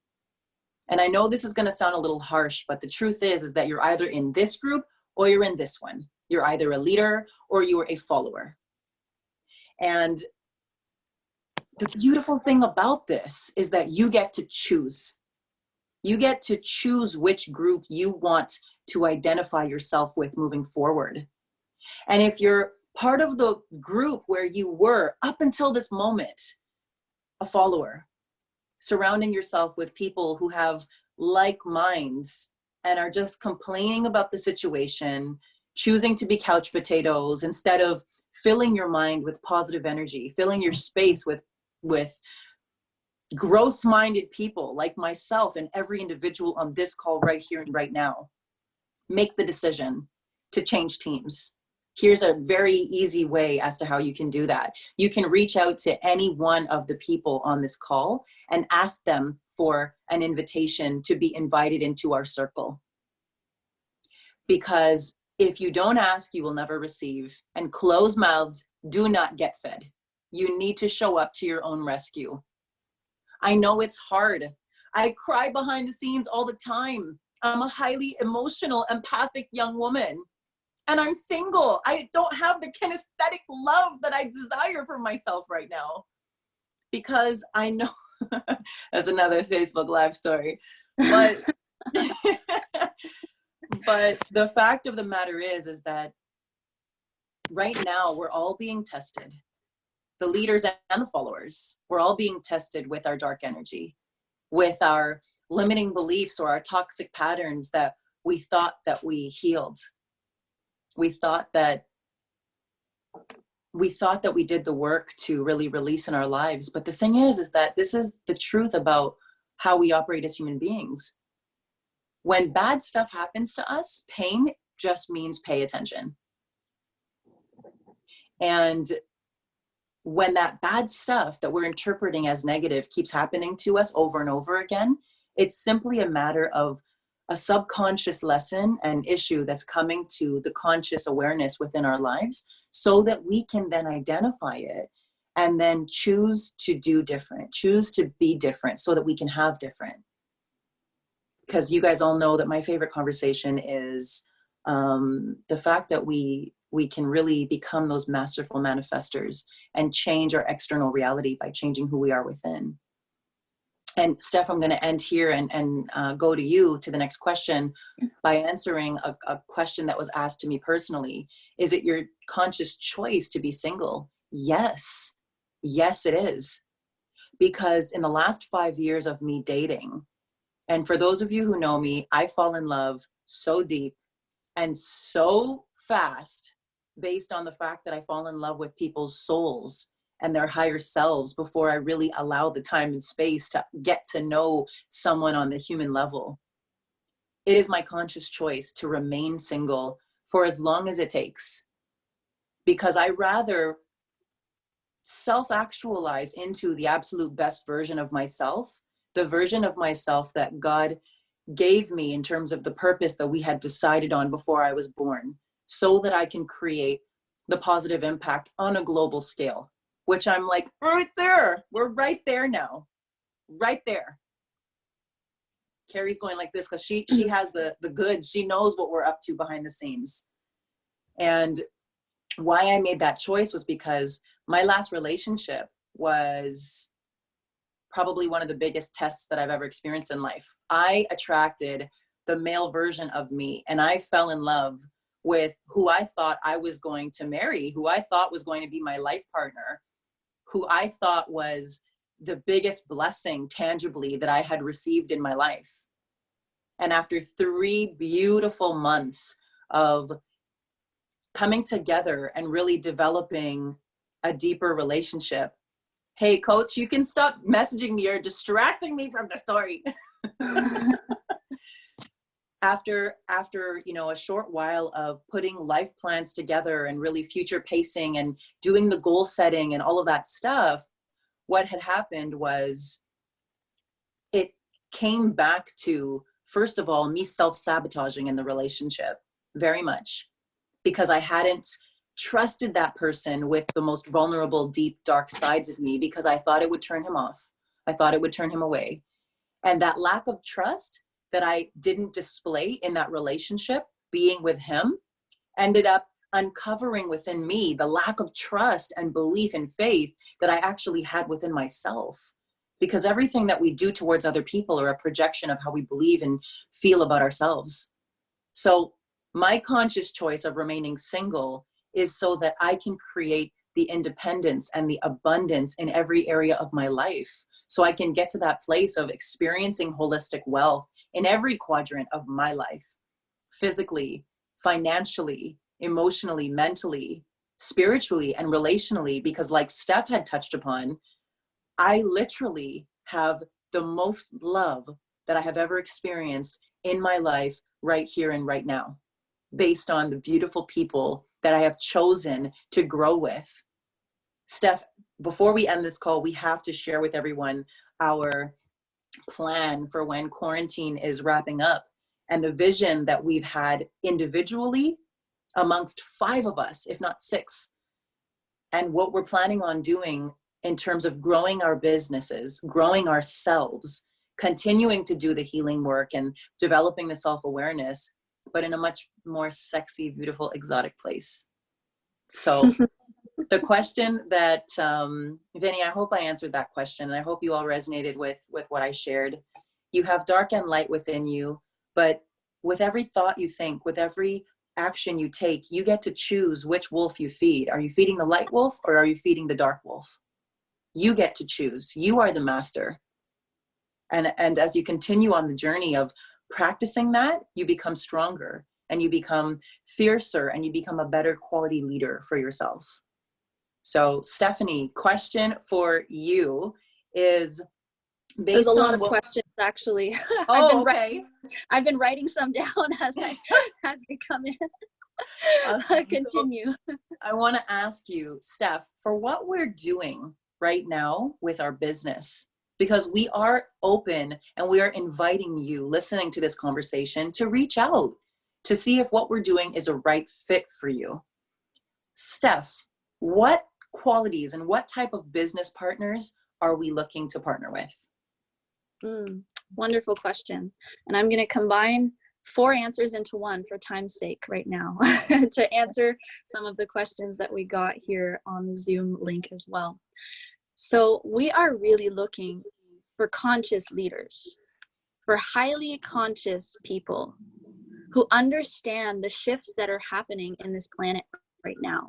And I know this is going to sound a little harsh, but the truth is that you're either in this group or you're in this one. You're either a leader or you are a follower. And the beautiful thing about this is that you get to choose. You get to choose which group you want to identify yourself with moving forward. And if you're part of the group where you were up until this moment, a follower, surrounding yourself with people who have like minds and are just complaining about the situation, choosing to be couch potatoes instead of filling your mind with positive energy, filling your space with growth-minded people like myself and every individual on this call right here and right now. Make the decision to change teams. Here's a very easy way as to how you can do that. You can reach out to any one of the people on this call and ask them for an invitation to be invited into our circle. Because if you don't ask, you will never receive. And closed mouths do not get fed. You need to show up to your own rescue. I know it's hard. I cry behind the scenes all the time. I'm a highly emotional, empathic young woman. And I'm single. I don't have the kinesthetic love that I desire for myself right now. Because I know, that's another Facebook Live story. But, but the fact of the matter is that right now we're all being tested. The leaders and the followers, we're all being tested with our dark energy, with our limiting beliefs or our toxic patterns that we thought that we healed. We thought that we did the work to really release in our lives. But the thing is that this is the truth about how we operate as human beings. When bad stuff happens to us, pain just means pay attention. And when that bad stuff that we're interpreting as negative keeps happening to us over and over again, it's simply a matter of a subconscious lesson and issue that's coming to the conscious awareness within our lives so that we can then identify it and then choose to do different, choose to be different so that we can have different. Because you guys all know that my favorite conversation is the fact that we can really become those masterful manifestors and change our external reality by changing who we are within. And Steph, I'm going to end here and go to you to the next question by answering a question that was asked to me personally. Is it your conscious choice to be single? Yes. Yes, it is. Because in the last 5 years of me dating, and for those of you who know me, I fall in love so deep and so fast based on the fact that I fall in love with people's souls and their higher selves before I really allow the time and space to get to know someone on the human level. It is my conscious choice to remain single for as long as it takes, because I rather self-actualize into the absolute best version of myself, the version of myself that God gave me in terms of the purpose that we had decided on before I was born, so that I can create the positive impact on a global scale, which I'm like, right there. We're right there now. Right there. Carrie's going like this because she has the goods. She knows what we're up to behind the scenes. And why I made that choice was because my last relationship was probably one of the biggest tests that I've ever experienced in life. I attracted the male version of me, and I fell in love with who I thought I was going to marry, who I thought was going to be my life partner, who I thought was the biggest blessing tangibly that I had received in my life. And after 3 beautiful months of coming together and really developing a deeper relationship, hey, coach, you can stop messaging me. You're distracting me from the story. After a short while of putting life plans together and really future pacing and doing the goal setting and all of that stuff, what had happened was it came back to, first of all, me self-sabotaging in the relationship, very much, because I hadn't trusted that person with the most vulnerable, deep, dark sides of me, because I thought it would turn him off. I thought it would turn him away. And that lack of trust that I didn't display in that relationship, being with him, ended up uncovering within me the lack of trust and belief and faith that I actually had within myself. Because everything that we do towards other people are a projection of how we believe and feel about ourselves. So my conscious choice of remaining single is so that I can create the independence and the abundance in every area of my life. So I can get to that place of experiencing holistic wealth in every quadrant of my life, physically, financially, emotionally, mentally, spiritually, and relationally. Because like Steph had touched upon, I literally have the most love that I have ever experienced in my life right here and right now, based on the beautiful people that I have chosen to grow with. Steph, before we end this call, we have to share with everyone our plan for when quarantine is wrapping up, and the vision that we've had individually amongst 5 of us, if not 6, and what we're planning on doing in terms of growing our businesses, growing ourselves, continuing to do the healing work and developing the self-awareness, but in a much more sexy, beautiful, exotic place. So the question that, Vinny, I hope I answered that question, and I hope you all resonated with what I shared. You have dark and light within you, but with every thought you think, with every action you take, you get to choose which wolf you feed. Are you feeding the light wolf, or are you feeding the dark wolf? You get to choose. You are the master. And as you continue on the journey of practicing that, you become stronger, and you become fiercer, and you become a better quality leader for yourself. So Stephanie, question for you is based There's a lot on of questions, actually. Oh, okay. I've been writing some down as they come in. Continue. So I want to ask you, Steph, for what we're doing right now with our business, because we are open and we are inviting you listening to this conversation to reach out to see if what we're doing is a right fit for you. Steph, what qualities and what type of business partners are we looking to partner with? Wonderful question. And I'm going to combine 4 answers into one for time's sake right now to answer some of the questions that we got here on the Zoom link as well. So we are really looking for conscious leaders, for highly conscious people who understand the shifts that are happening in this planet right now,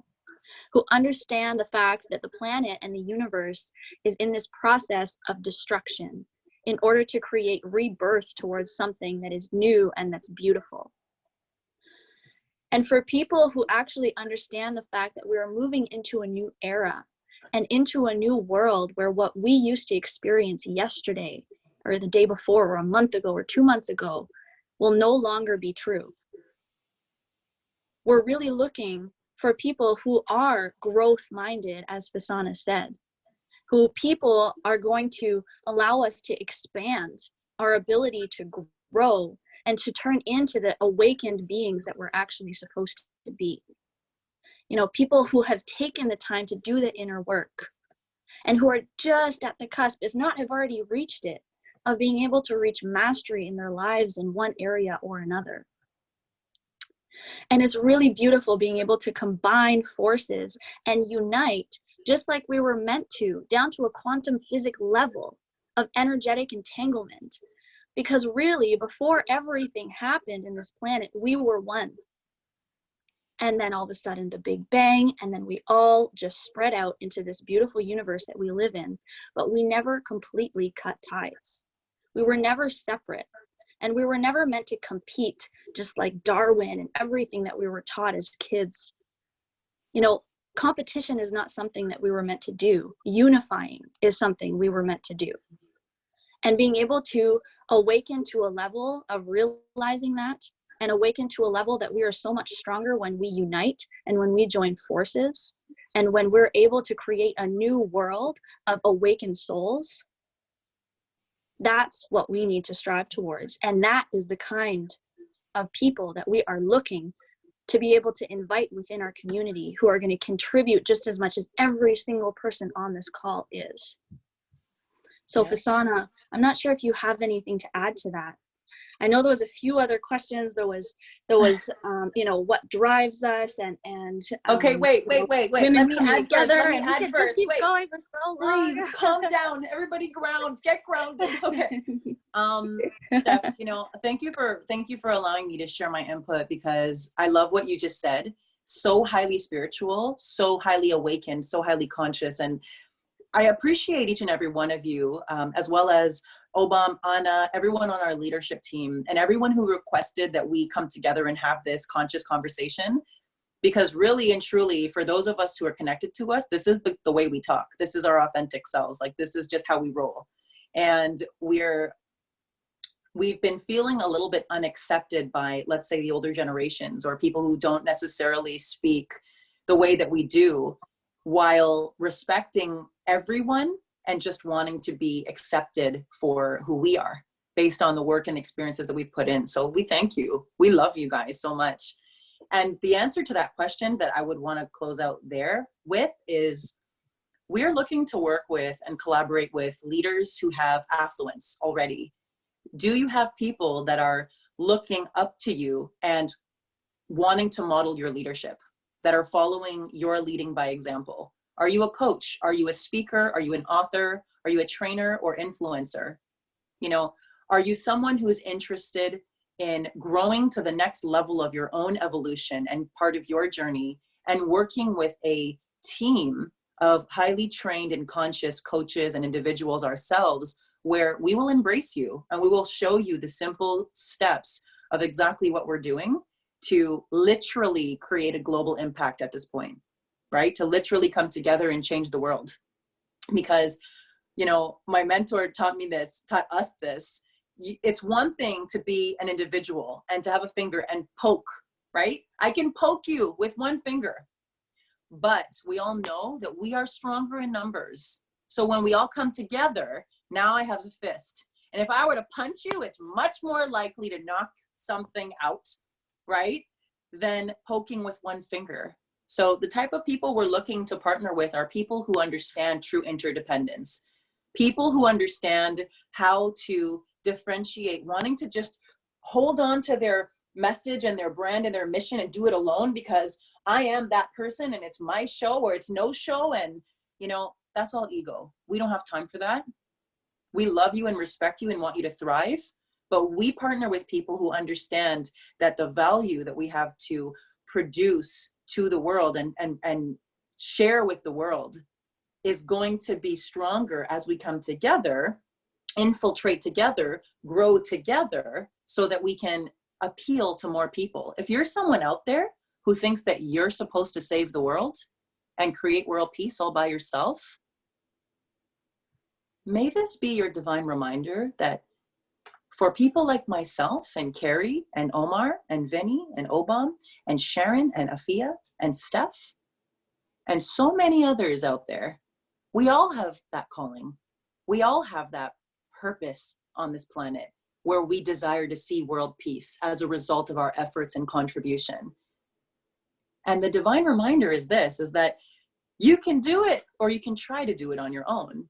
who understand the fact that the planet and the universe is in this process of destruction in order to create rebirth towards something that is new and that's beautiful. And for people who actually understand the fact that we are moving into a new era and into a new world where what we used to experience yesterday or the day before or a month ago or 2 months ago will no longer be true. We're really looking for people who are growth-minded, as Fasana said, who people are going to allow us to expand our ability to grow and to turn into the awakened beings that we're actually supposed to be. You know, people who have taken the time to do the inner work and who are just at the cusp, if not have already reached it, of being able to reach mastery in their lives in one area or another. And it's really beautiful being able to combine forces and unite just like we were meant to, down to a quantum physics level of energetic entanglement. Because really, before everything happened in this planet, we were one. And then all of a sudden, the Big Bang, and then we all just spread out into this beautiful universe that we live in. But we never completely cut ties. We were never separate. And we were never meant to compete, just like Darwin and everything that we were taught as kids. You know, competition is not something that we were meant to do. Unifying is something we were meant to do. And being able to awaken to a level of realizing that, and awaken to a level that we are so much stronger when we unite and when we join forces, and when we're able to create a new world of awakened souls. That's what we need to strive towards. And that is the kind of people that we are looking to be able to invite within our community who are going to contribute just as much as every single person on this call is. So Yeah. Fasana, I'm not sure if you have anything to add to that. I know there was a few other questions. There was, you know, what drives us and Okay, wait. women Let me coming add first. together, Let me and we add could first. just keep Wait, going for so long. breathe, calm down. Everybody ground, get grounded. Okay. Steph, you know, thank you for allowing me to share my input, because I love what you just said. So highly spiritual, so highly awakened, so highly conscious. And I appreciate each and every one of you, as well as Obam, Anna, everyone on our leadership team, and everyone who requested that we come together and have this conscious conversation. Because really and truly, for those of us who are connected to us, this is the way we talk. This is our authentic selves. Like, this is just how we roll. And we've been feeling a little bit unaccepted by, let's say, the older generations, or people who don't necessarily speak the way that we do, while respecting everyone and just wanting to be accepted for who we are based on the work and experiences that we've put in. So we thank you. We love you guys so much. And the answer to that question that I would want to close out there with is, we're looking to work with and collaborate with leaders who have affluence already. Do you have people that are looking up to you and wanting to model your leadership, that are following your leading by example? Are you a coach? Are you a speaker? Are you an author? Are you a trainer or influencer? You know, are you someone who is interested in growing to the next level of your own evolution and part of your journey, and working with a team of highly trained and conscious coaches and individuals ourselves, where we will embrace you and we will show you the simple steps of exactly what we're doing to literally create a global impact at this point, right? To literally come together and change the world. Because, you know, my mentor taught us this. It's one thing to be an individual and to have a finger and poke, right? I can poke you with one finger, but we all know that we are stronger in numbers. So when we all come together, now I have a fist. And if I were to punch you, it's much more likely to knock something out, right? Than poking with one finger. So the type of people we're looking to partner with are people who understand true interdependence, people who understand how to differentiate, wanting to just hold on to their message and their brand and their mission and do it alone because I am that person and it's my show or it's no show. And, you know, that's all ego. We don't have time for that. We love you and respect you and want you to thrive, but we partner with people who understand that the value that we have to produce to the world and share with the world is going to be stronger as we come together, infiltrate together, grow together, so that we can appeal to more people. If you're someone out there who thinks that you're supposed to save the world and create world peace all by yourself, may this be your divine reminder that for people like myself and Carrie and Omar and Vinny and Obam and Sharon and Afia and Steph and so many others out there, we all have that calling. We all have that purpose on this planet where we desire to see world peace as a result of our efforts and contribution. And the divine reminder is this, is that you can do it or you can try to do it on your own.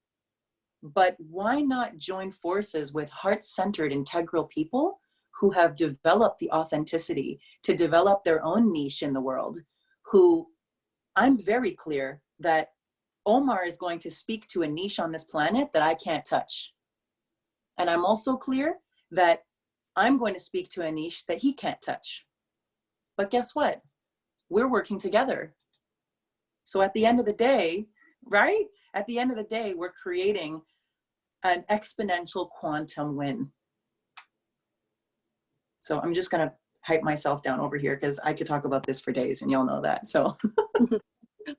But why not join forces with heart-centered, integral people who have developed the authenticity to develop their own niche in the world, who I'm very clear that Omar is going to speak to a niche on this planet that I can't touch. And I'm also clear that I'm going to speak to a niche that he can't touch. But guess what? We're working together. So at the end of the day, right? At the end of the day, we're creating an exponential quantum win. So I'm just going to hype myself down over here because I could talk about this for days and y'all know that. So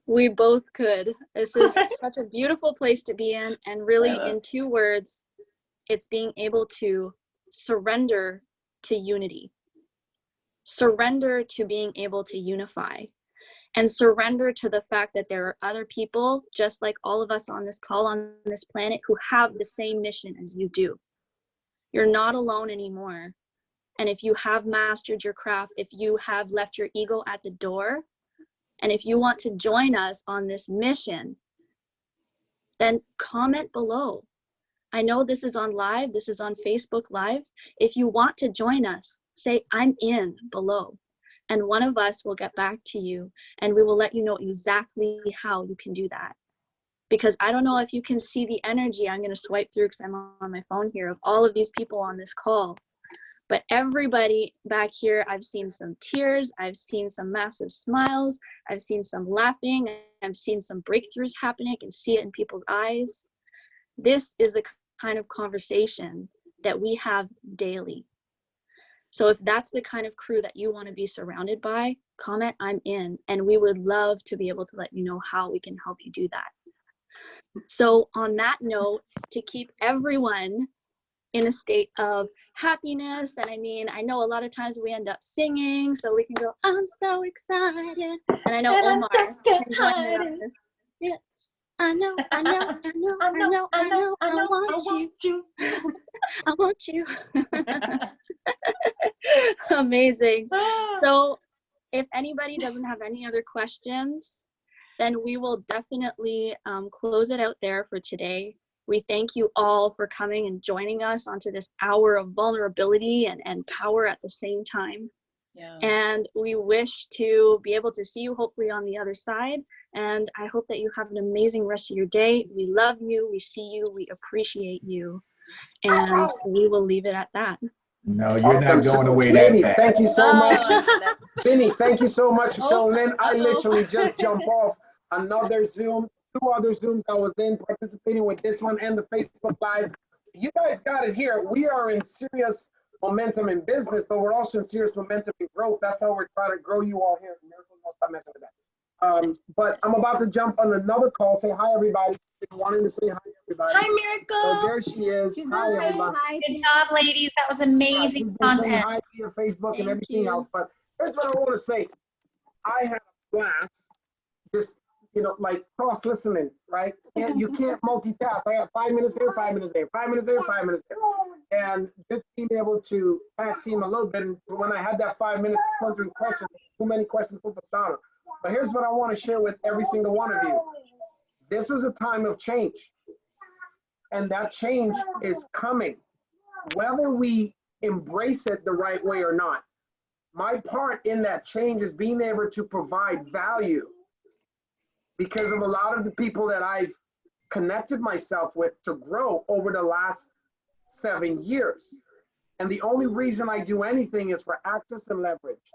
we both could. This is such a beautiful place to be in. And really, in 2 words, it's being able to surrender to unity, surrender to being able to unify, and surrender to the fact that there are other people just like all of us on this call on this planet who have the same mission as you do. You're not alone anymore. And if you have mastered your craft, if you have left your ego at the door, and if you want to join us on this mission, then comment below. I know this is on live, this is on Facebook Live. If you want to join us, say I'm in below. And one of us will get back to you and we will let you know exactly how you can do that. Because I don't know if you can see the energy. I'm going to swipe through because I'm on my phone here of all of these people on this call. But everybody back here, I've seen some tears, I've seen some massive smiles, I've seen some laughing, I've seen some breakthroughs happening. I can see it in people's eyes. This is the kind of conversation that we have daily. So if that's the kind of crew that you want to be surrounded by, comment I'm in, and we would love to be able to let you know how we can help you do that. So on that note, to keep everyone in a state of happiness, and I mean, I know a lot of times we end up singing, so we can go, I'm so excited. And I know Omar can join in on this. Yeah. I know, I want you. I want you. Amazing. So if anybody doesn't have any other questions, then we will definitely close it out there for today. We thank you all for coming and joining us onto this hour of vulnerability and power at the same time. Yeah. And we wish to be able to see you hopefully on the other side. And I hope that you have an amazing rest of your day. We love you. We see you. We appreciate you. And we will leave it at that. No, you're Awesome. not going So, away ladies, that fast. thank you so much. that's- Vinny, thank you so much for filling in. I uh-oh. literally just jumped off another Zoom, 2 other Zooms I was in, participating with this one and the Facebook Live. You guys got it here. We are in serious momentum in business, but we're also in serious momentum in growth. That's why we're trying to grow you all here. Miracle, don't stop messing with that. But I'm about to jump on another call. Say hi, everybody. Wanting to say hi, everybody. Hi, Miracle. Oh, there she is. Hi, everybody. Good job, ladies. That was Yeah, she's amazing been saying content. hi via Facebook and Thank everything you. else. But here's what I want to say. I had a blast just, like cross listening, right? You can't multitask. I have 5 minutes here, 5 minutes there, 5 minutes there, 5 minutes there. And just being able to tag team a little bit. And when I had that 5 minutes wondering questions, too many questions for Fasana. But here's what I want to share with every single one of you. This is a time of change. And that change is coming, whether we embrace it the right way or not. My part in that change is being able to provide value because of a lot of the people that I've connected myself with to grow over the last 7 years. And the only reason I do anything is for access and leverage.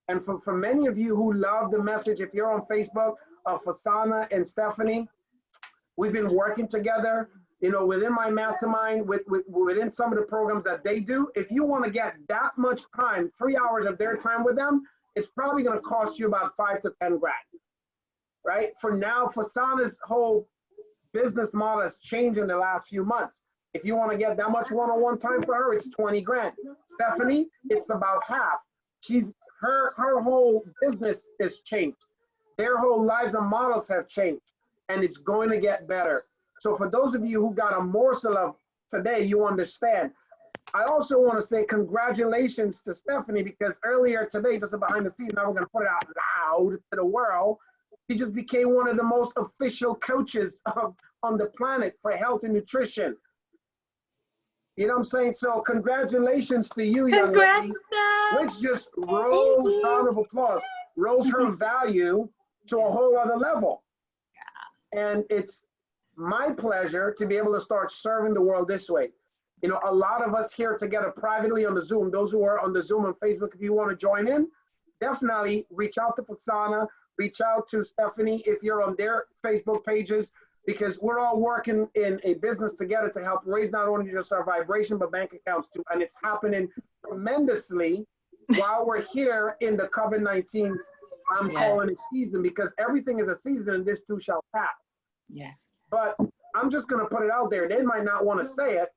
And for many of you who love the message, if you're on Facebook, Fasana and Stephanie, we've been working together, within my mastermind, within some of the programs that they do. If you want to get that much time, 3 hours of their time with them, it's probably going to cost you about 5 to 10 grand, right? For now, Fasana's whole business model has changed in the last few months. If you want to get that much one-on-one time for her, it's 20 grand. Stephanie, it's about half. Her whole business is changed. Their whole lives and models have changed, and it's going to get better. So for those of you who got a morsel of today, you understand. I also want to say congratulations to Stephanie, because earlier today, just behind the scenes, now we're going to put it out loud to the world. She just became one of the most official coaches on the planet for health and nutrition. You know what I'm saying? So congratulations to you, young lady, Steph. which just rose, round of applause, rose her value to a whole other level. And it's my pleasure to be able to start serving the world this way. A lot of us here together privately on the Zoom, those who are on the Zoom and Facebook, if you want to join in, definitely reach out to Fasana, reach out to Stephanie if you're on their Facebook pages, because we're all working in a business together to help raise not only just our vibration, but bank accounts too. And it's happening tremendously while we're here in the COVID-19, I'm calling it season, because everything is a season and this too shall pass. Yes. But I'm just going to put it out there. They might not want to say it,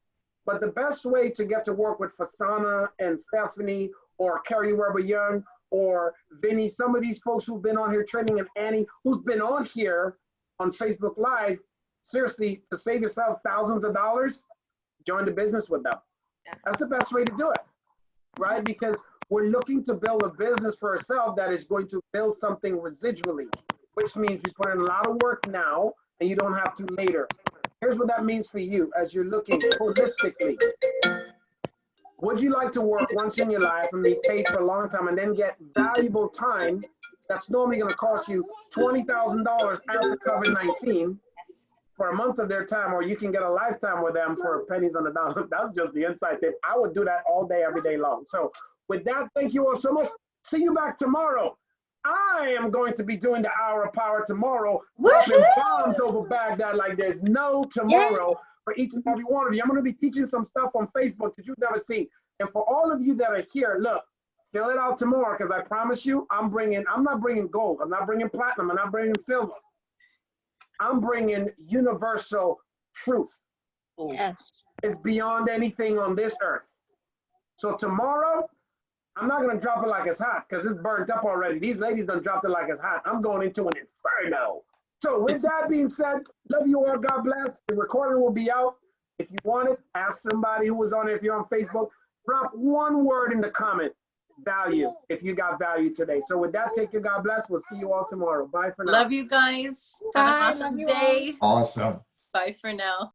but the best way to get to work with Fasana and Stephanie or Carrie Weber Young or Vinny, some of these folks who've been on here training, and Annie, who's been on here on Facebook Live, seriously, to save yourself thousands of dollars, join the business with them. That's the best way to do it. right? Because we're looking to build a business for ourselves that is going to build something residually, which means you put in a lot of work now and you don't have to later. Here's what that means for you as you're looking holistically. Would you like to work once in your life and be paid for a long time and then get valuable time that's normally going to cost you $20,000 after COVID-19 for a month of their time, or you can get a lifetime with them for pennies on the dollar? That's just the inside tip. I would do that all day, every day long. So with that, thank you all so much. See you back tomorrow. I am going to be doing the Hour of Power tomorrow, dropping bombs over Baghdad like there's no tomorrow for each and every one of you. I'm going to be teaching some stuff on Facebook that you've never seen. And for all of you that are here, look, fill it out tomorrow, because I promise you, I'm not bringing gold. I'm not bringing platinum. I'm not bringing silver. I'm bringing universal truth. Yes. It's beyond anything on this earth. So tomorrow, I'm not going to drop it like it's hot, because it's burnt up already. These ladies done dropped it like it's hot. I'm going into an inferno. So with that being said, love you all. God bless. The recording will be out. If you want it, ask somebody who was on it. If you're on Facebook, drop one word in the comment. Value, if you got value today. So with that, take care. God bless. We'll see you all tomorrow. Bye for now. Love you guys. Bye. Have an awesome Love you day. Awesome. Bye for now.